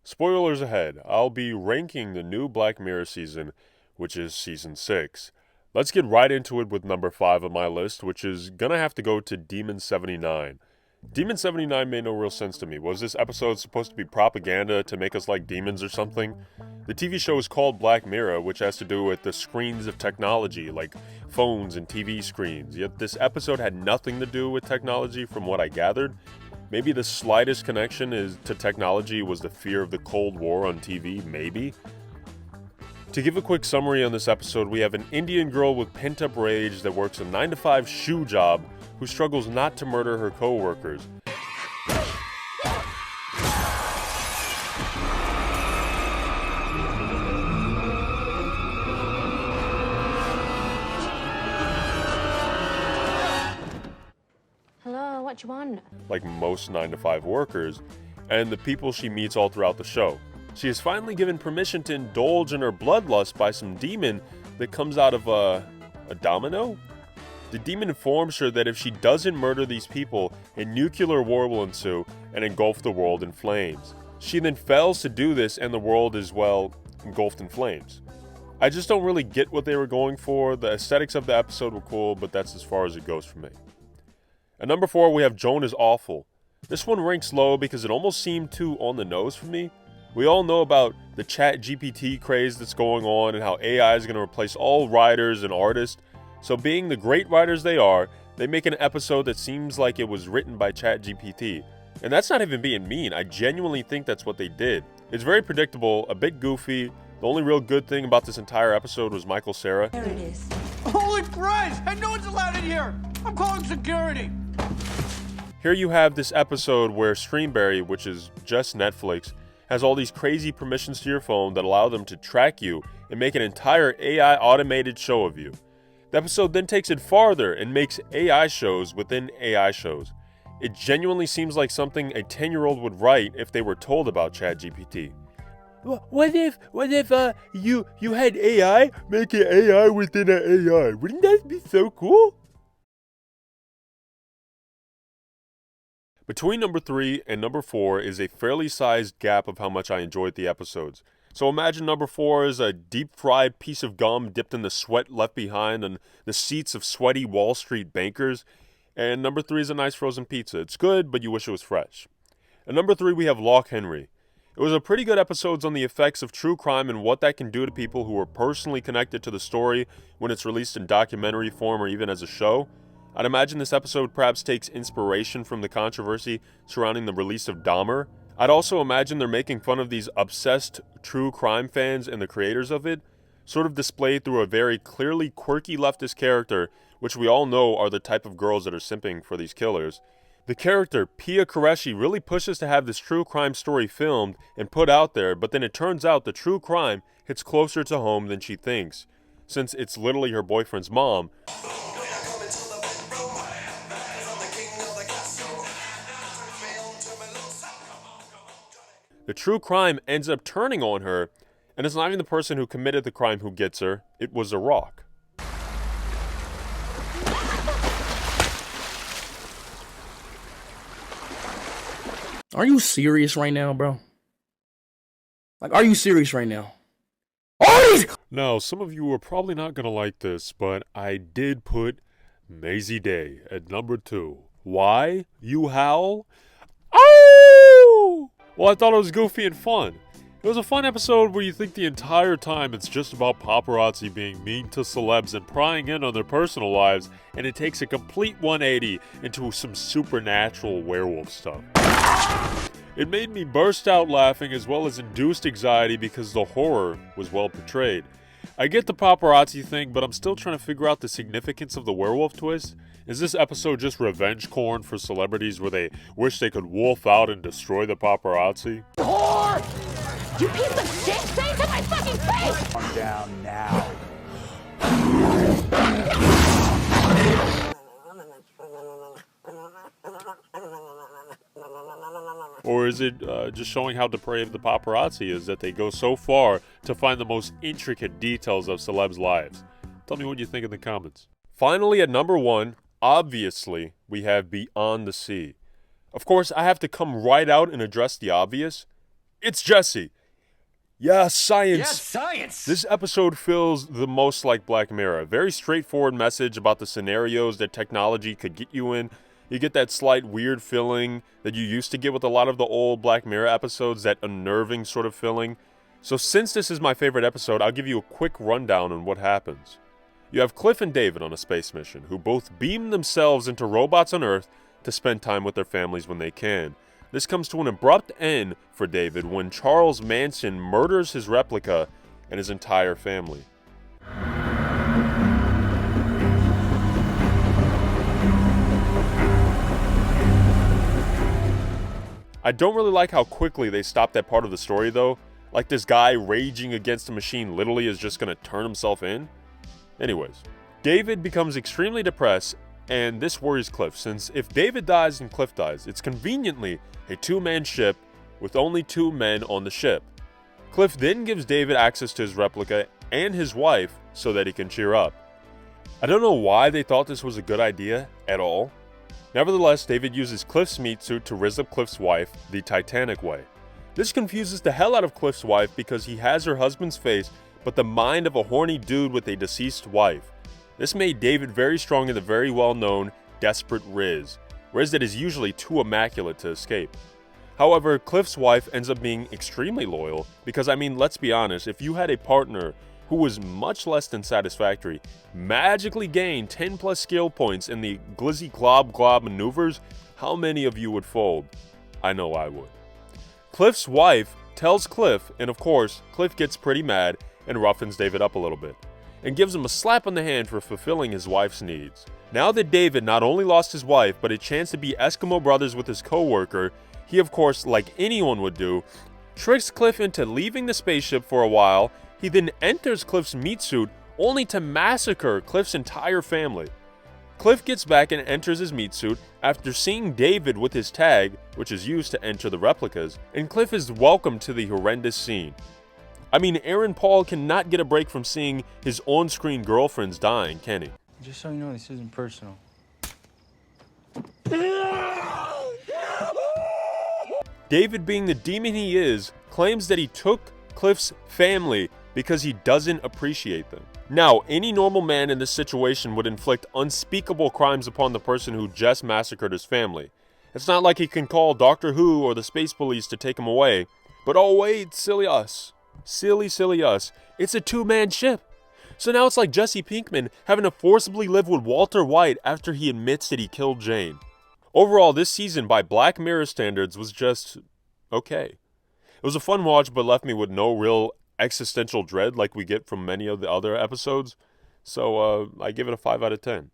Spoilers ahead, I'll be ranking the new Black Mirror season, which is season 6. Let's get right into it with number 5 on my list, which is gonna have to go to Demon 79. Demon 79 made no real sense to me. Was this episode supposed to be propaganda to make us like demons or something? The TV show is called Black Mirror, which has to do with the screens of technology, like phones and TV screens. Yet this episode had nothing to do with technology from what I gathered. Maybe the slightest connection to technology was the fear of the Cold War on TV, maybe? To give a quick summary on this episode, we have an Indian girl with pent-up rage that works a 9-to-5 shoe job who struggles not to murder her co-workers. Hello, what you want? Like most 9-to-5 workers, and the people she meets all throughout the show. She is finally given permission to indulge in her bloodlust by some demon that comes out of a domino? The demon informs her that if she doesn't murder these people, a nuclear war will ensue and engulf the world in flames. She then fails to do this and the world is, well, engulfed in flames. I just don't really get what they were going for. The aesthetics of the episode were cool, but that's as far as it goes for me. At number 4, we have Joan is Awful. This one ranks low because it almost seemed too on the nose for me. We all know about the chat GPT craze that's going on and how AI is going to replace all writers and artists. So being the great writers they are, they make an episode that seems like it was written by chat GPT. And that's not even being mean. I genuinely think that's what they did. It's very predictable, a bit goofy. The only real good thing about this entire episode was Michael Cera. There it is. Holy Christ! And no one's allowed in here! I'm calling security! Here you have this episode where Streamberry, which is just Netflix, has all these crazy permissions to your phone that allow them to track you and make an entire AI automated show of you. The episode then takes it farther and makes AI shows within AI shows. It genuinely seems like something a 10-year-old would write if they were told about ChatGPT. What if you had AI make an AI within an AI? Wouldn't that be so cool? Between number 3 and number 4 is a fairly sized gap of how much I enjoyed the episodes. So imagine number 4 is a deep-fried piece of gum dipped in the sweat left behind on the seats of sweaty Wall Street bankers, and number 3 is a nice frozen pizza. It's good, but you wish it was fresh. At number 3 we have Loch Henry. It was a pretty good episode on the effects of true crime and what that can do to people who are personally connected to the story when it's released in documentary form or even as a show. I'd imagine this episode perhaps takes inspiration from the controversy surrounding the release of Dahmer. I'd also imagine they're making fun of these obsessed true crime fans and the creators of it, sort of displayed through a very clearly quirky leftist character, which we all know are the type of girls that are simping for these killers. The character, Pia Qureshi, really pushes to have this true crime story filmed and put out there, but then it turns out the true crime hits closer to home than she thinks, since it's literally her boyfriend's mom. The true crime ends up turning on her, and it's not even the person who committed the crime who gets her, it was a rock. Are you serious right now, bro? Like, are you serious right now? Now, some of you are probably not gonna like this, but I did put Maisie Day at number 2. Why? You howl? Oh! Well, I thought it was goofy and fun. It was a fun episode where you think the entire time it's just about paparazzi being mean to celebs and prying in on their personal lives, and it takes a complete 180 into some supernatural werewolf stuff. It made me burst out laughing as well as induced anxiety because the horror was well portrayed. I get the paparazzi thing, but I'm still trying to figure out the significance of the werewolf twist. Is this episode just revenge corn for celebrities where they wish they could wolf out and destroy the paparazzi? Whore! You piece of shit! Say it to my fucking face! Calm down now. Or is it just showing how depraved the paparazzi is that they go so far to find the most intricate details of celebs' lives? Tell me what you think in the comments. Finally, at number 1, obviously, we have Beyond the Sea. Of course, I have to come right out and address the obvious. It's Jesse. Yeah, science. Yes, science! This episode feels the most like Black Mirror. A very straightforward message about the scenarios that technology could get you in. You get that slight weird feeling that you used to get with a lot of the old Black Mirror episodes, that unnerving sort of feeling. So since this is my favorite episode, I'll give you a quick rundown on what happens. You have Cliff and David on a space mission, who both beam themselves into robots on Earth to spend time with their families when they can. This comes to an abrupt end for David when Charles Manson murders his replica and his entire family. I don't really like how quickly they stop that part of the story though. Like this guy raging against a machine literally is just gonna turn himself in. Anyways, David becomes extremely depressed, and this worries Cliff, since if David dies and Cliff dies, it's conveniently a two-man ship with only 2 men on the ship. Cliff then gives David access to his replica and his wife so that he can cheer up. I don't know why they thought this was a good idea at all. Nevertheless, David uses Cliff's meat suit to raise up Cliff's wife the Titanic way. This confuses the hell out of Cliff's wife because he has her husband's face but the mind of a horny dude with a deceased wife. This made David very strong in the very well-known desperate Riz that is usually too immaculate to escape. However, Cliff's wife ends up being extremely loyal because, I mean, let's be honest, if you had a partner who was much less than satisfactory, magically gained 10 plus skill points in the glizzy glob glob maneuvers, how many of you would fold? I know I would. Cliff's wife tells Cliff, and of course, Cliff gets pretty mad and roughens David up a little bit, and gives him a slap on the hand for fulfilling his wife's needs. Now that David not only lost his wife, but a chance to be Eskimo brothers with his co-worker, he of course, like anyone would do, tricks Cliff into leaving the spaceship for a while. He then enters Cliff's meat suit only to massacre Cliff's entire family. Cliff gets back and enters his meat suit after seeing David with his tag, which is used to enter the replicas, and Cliff is welcomed to the horrendous scene. I mean, Aaron Paul cannot get a break from seeing his on-screen girlfriends dying, can he? Just so you know, this isn't personal. David, being the demon he is, claims that he took Cliff's family because he doesn't appreciate them. Now, any normal man in this situation would inflict unspeakable crimes upon the person who just massacred his family. It's not like he can call Doctor Who or the space police to take him away. But oh wait, silly us. Silly us. It's a 2-man ship. So now it's like Jesse Pinkman having to forcibly live with Walter White after he admits that he killed Jane. Overall, this season by Black Mirror standards was just okay. It was a fun watch, but left me with no real existential dread like we get from many of the other episodes. So I give it a 5 out of 10.